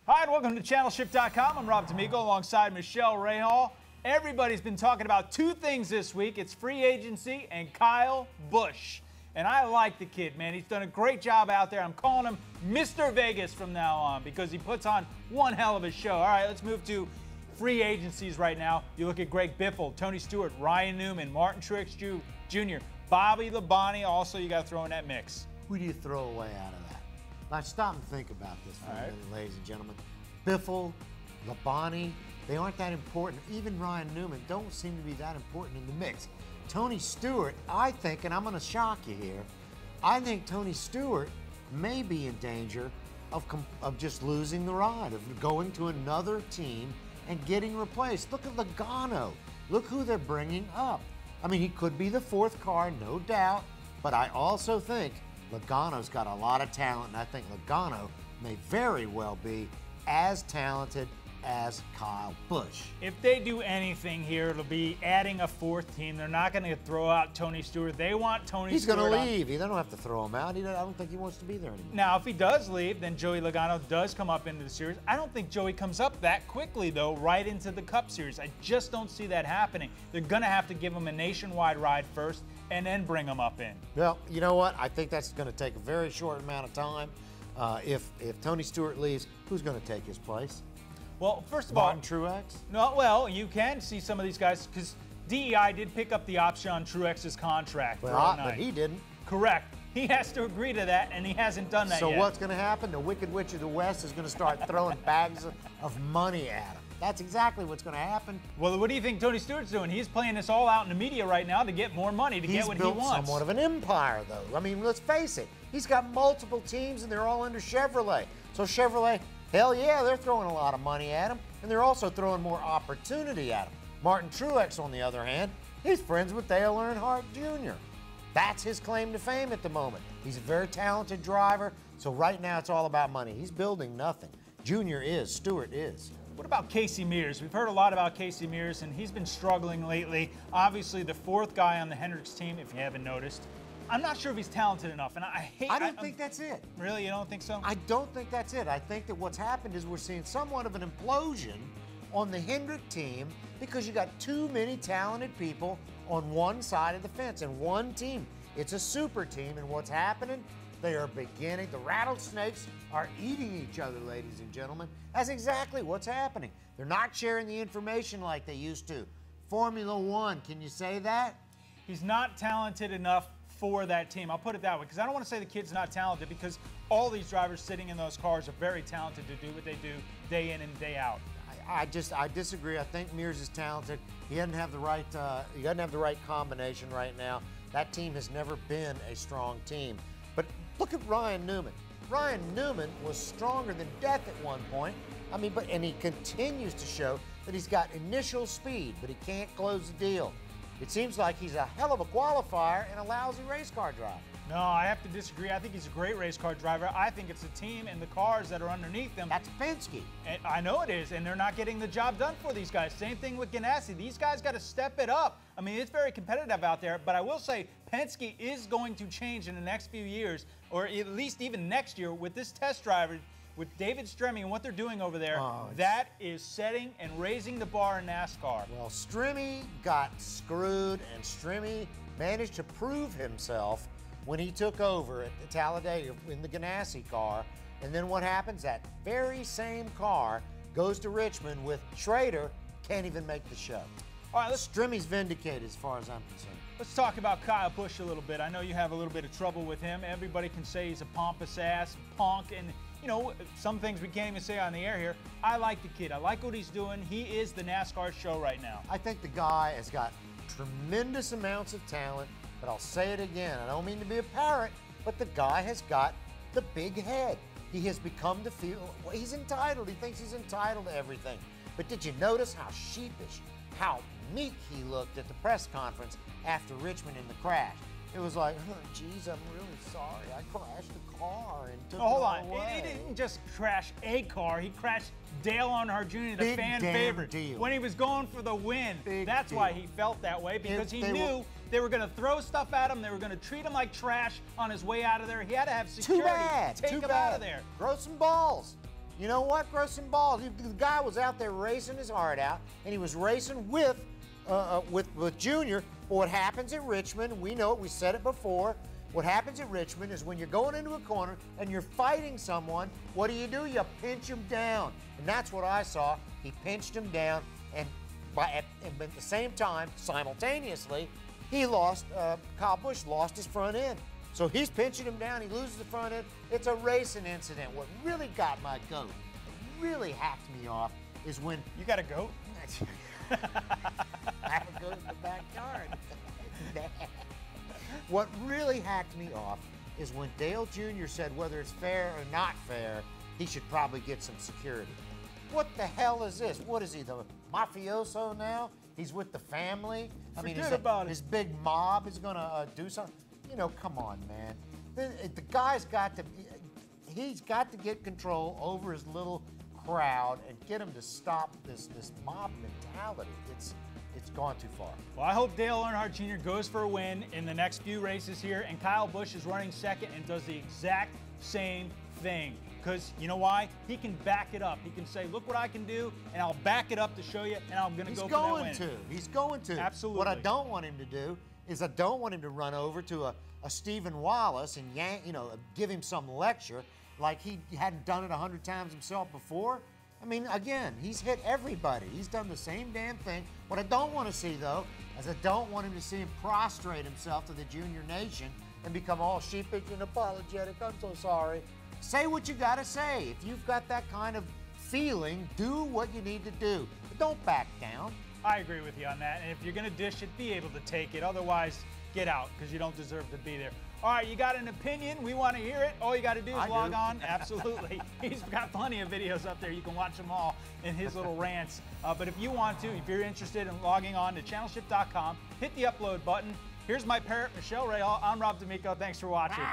Hi, and welcome to ChannelShift.com. I'm Rob D'Amico alongside Michele, Rahal. Everybody's been talking about two things this week. It's free agency and Kyle Busch. And I like the kid, man. He's done a great job out there. I'm calling him Mr. Vegas from now on because he puts on one hell of a show. All right, let's move to free agencies right now. You look at Greg Biffle, Tony Stewart, Ryan Newman, Martin Truex Jr., Bobby Labonte. Also, you got to throw in that mix. Who do you throw away out of that? Now stop and think about this for a minute, ladies and gentlemen. Biffle, Labonte, they aren't that important. Even Ryan Newman don't seem to be that important in the mix. Tony Stewart, I think, and I'm going to shock you here, I think Tony Stewart may be in danger of just losing the ride, of going to another team and getting replaced. Look at Lagano. Look who they're bringing up. I mean, he could be the fourth car, no doubt, but I also think Logano's got a lot of talent, and I think Logano may very well be as talented as Kyle Busch. If they do anything here, it'll be adding a fourth team. They're not going to throw out Tony Stewart. They want Tony Stewart. He's going to leave. They don't have to throw him out. I don't think he wants to be there anymore. Now, if he does leave, then Joey Lagano does come up into the series. I don't think Joey comes up that quickly, though, right into the Cup Series. I just don't see that happening. They're going to have to give him a nationwide ride first and then bring him up in. Well, you know what? I think that's going to take a very short amount of time. If Tony Stewart leaves, who's going to take his place? Well, first of all, Martin Truex? No, well, you can see some of these guys because DEI did pick up the option on Truex's contract. But he didn't. Correct. He has to agree to that, and he hasn't done that yet. So what's going to happen? The Wicked Witch of the West is going to start throwing bags of money at him. That's exactly what's going to happen. Well, what do you think Tony Stewart's doing? He's playing this all out in the media right now to get more money, to get what he wants. He's built somewhat of an empire, though. I mean, let's face it. He's got multiple teams, and they're all under Chevrolet. So Chevrolet, hell yeah, they're throwing a lot of money at him, and they're also throwing more opportunity at him. Martin Truex, on the other hand, he's friends with Dale Earnhardt Jr. That's his claim to fame at the moment. He's a very talented driver, so right now it's all about money. He's building nothing. Junior is, Stewart is. What about Casey Mears? We've heard a lot about Casey Mears, and he's been struggling lately. Obviously, the fourth guy on the Hendricks team, if you haven't noticed. I'm not sure if he's talented enough, and I don't think that's it. Really? You don't think so? I don't think that's it. I think that what's happened is we're seeing somewhat of an implosion on the Hendrick team because you got too many talented people on one side of the fence and one team. It's a super team, and what's happening? They are beginning, the rattlesnakes are eating each other, ladies and gentlemen. That's exactly what's happening. They're not sharing the information like they used to. Formula One, can you say that? He's not talented enough for that team. I'll put it that way, because I don't want to say the kid's not talented, because all these drivers sitting in those cars are very talented to do what they do day in and day out. I disagree. I think Mears is talented. He doesn't have the right combination right now. That team has never been a strong team. But look at Ryan Newman. Ryan Newman was stronger than death at one point. I mean, and he continues to show that he's got initial speed, but he can't close the deal. It seems like he's a hell of a qualifier and a lousy race car driver. No, I have to disagree. I think he's a great race car driver. I think it's the team and the cars that are underneath them. That's Penske. And I know it is, and they're not getting the job done for these guys. Same thing with Ganassi. These guys got to step it up. I mean, it's very competitive out there, but I will say Penske is going to change in the next few years, or at least even next year with this test driver, with David Stremme and what they're doing over there. That is setting and raising the bar in NASCAR. Well, Stremme got screwed, and Stremme managed to prove himself when he took over at Talladega in the Ganassi car. And then what happens? That very same car goes to Richmond with Schrader, can't even make the show. All right, Stremme's vindicated as far as I'm concerned. Let's talk about Kyle Busch a little bit. I know you have a little bit of trouble with him. Everybody can say he's a pompous ass, punk, and you know, some things we can't even say on the air here. I like the kid. I like what he's doing. He is the NASCAR show right now. I think the guy has got tremendous amounts of talent, but I'll say it again. I don't mean to be a parrot, but the guy has got the big head. He has become to feel, well, he's entitled. He thinks he's entitled to everything. But did you notice how sheepish, how meek he looked at the press conference after Richmond in the crash? It was like, oh, geez, I'm really sorry. I crashed the car and took it away. He didn't just crash a car. He crashed Dale Earnhardt Jr., the fan favorite, when he was going for the win. That's why he felt that way, because he knew They were going to throw stuff at him. They were going to treat him like trash on his way out of there. He had to have security take him out of there. Grow some balls. You know what? Grow some balls. The guy was out there racing his heart out, and he was racing with Junior. But what happens at Richmond, we know it, we said it before, what happens at Richmond is when you're going into a corner and you're fighting someone, what do? You pinch him down. And that's what I saw. He pinched him down, and at the same time, simultaneously, he lost, Kyle Busch lost his front end. So he's pinching him down, he loses the front end. It's a racing incident. What really got my goat, really hacked me off, is when... You got a goat? I have a goat in the backyard. What really hacked me off is when Dale Jr. said whether it's fair or not fair, he should probably get some security. What the hell is this? What is he, the mafioso now? He's with the family? Forget about it. His big mob is going to do something? You know, come on, man. The guy's got to, he's got to get control over his little crowd and get him to stop this mob mentality. It's gone too far. Well, I hope Dale Earnhardt Jr. goes for a win in the next few races here, and Kyle Busch is running second and does the exact same thing. Because you know why? He can back it up. He can say, look what I can do, and I'll back it up to show you, and I'm going to go for that win. He's going to. Absolutely. What I don't want him to do is I don't want him to run over to a Stephen Wallace and give him some lecture like he hadn't done it 100 times himself before. I mean, again, he's hit everybody. He's done the same damn thing. What I don't want to see, though, is I don't want him to see him prostrate himself to the Junior Nation and become all sheepish and apologetic. I'm so sorry. Say what you got to say. If you've got that kind of feeling, do what you need to do. But don't back down. I agree with you on that. And if you're going to dish it, be able to take it. Otherwise, get out because you don't deserve to be there. All right, you got an opinion? We want to hear it. All you got to do is log on. Absolutely. He's got plenty of videos up there. You can watch them all in his little rants. But if you want to, if you're interested in logging on to channelship.com, hit the upload button. Here's my parrot, Michele Rahal. I'm Rob D'Amico. Thanks for watching.